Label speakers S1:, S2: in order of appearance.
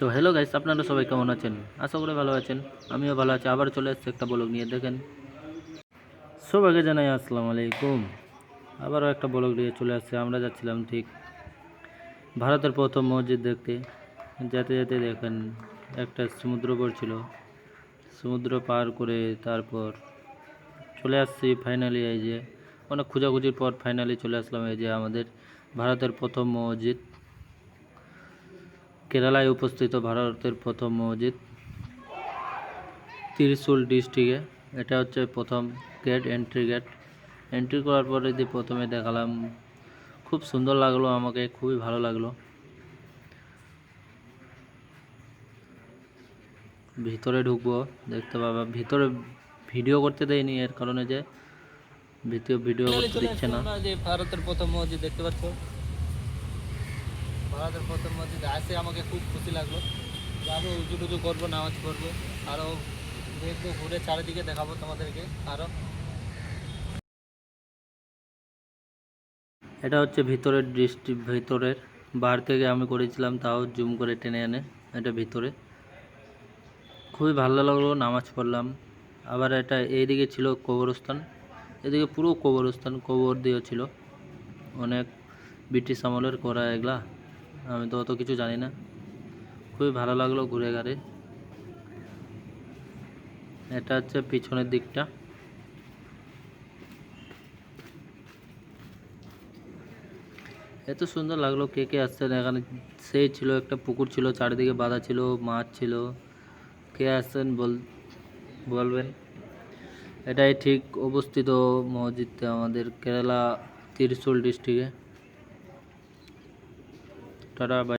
S1: তো hello guys, আপনারা সবাই কেমন আছেন? আশা করি ভালো আছেন। আমিও ভালো আছি। আবার চলে এসেছি একটা ব্লগ নিয়ে। দেখেন, সবাইকে জানাই আসসালামু আলাইকুম। আবারও একটা ব্লগ নিয়ে চলে আসছে। আমরা যাচ্ছিলাম ঠিক ভারতের প্রথম মসজিদ দেখতে। যেতে যেতে দেখেন একটা সমুদ্র পড়ছিল। সমুদ্র পার করে তারপর চলে আসছি ফাইনালি। এই যে অনেক খোঁজাখুঁজির পর ফাইনালি চলে আসলাম এই যে আমাদের ভারতের প্রথম মসজিদ, কেরালায় অবস্থিত ভারতের প্রথম মসজিদ ত্রিশূল ডিস্ট্রিক্টে। এটা হচ্ছে প্রথম গেট, এন্ট্রি গেট। এন্ট্রি করার পরে যে প্রথমে দেখালাম, খুব সুন্দর লাগলো, আমাকে খুবই ভালো লাগলো। ভিতরে ঢুকবো, দেখতে পাবা। ভিতরে ভিডিও করতে দেয়নি, এর কারণে যে ভিডিও করতে দিচ্ছে না। যে ভারতের প্রথম মসজিদ দেখতে পাচ্ছ, ভারতের প্রথম মসজিদ আসে আমাকে খুব খুশি লাগলো। যাবো, উঁচু টুচু করবো, নামাজ পড়বো, আরও দেখবো, ঘুরে চারিদিকে দেখাবো তোমাদেরকে আরও। এটা হচ্ছে ভিতরের ভিতরের বার থেকে আমি করেছিলাম, তাও জুম করে টেনে এনে। এটা ভিতরে খুবই ভালো লাগলো, নামাজ পড়লাম। আবার এটা এইদিকে ছিল কবরস্থান, এদিকে পুরো কবরস্থান, কবর দিয়ে ছিল অনেক ব্রিটিশ আমলের করা এগুলা। আমি তো অত কিছু জানি না। খুবই ভালো লাগলো ঘুরে ঘাড়ে। এটা হচ্ছে পিছনের দিকটা। এত সুন্দর লাগলো। কে কে আসছেন এখানে? সেই ছিল একটা পুকুর ছিল, চারিদিকে বাঁধা ছিল, মাছ ছিল। কে আসছেন বলবেন। এটাই ঠিক অবস্থিত মসজিদটা আমাদের কেরালা ত্রিশূল ডিস্ট্রিক্টে। টাটা।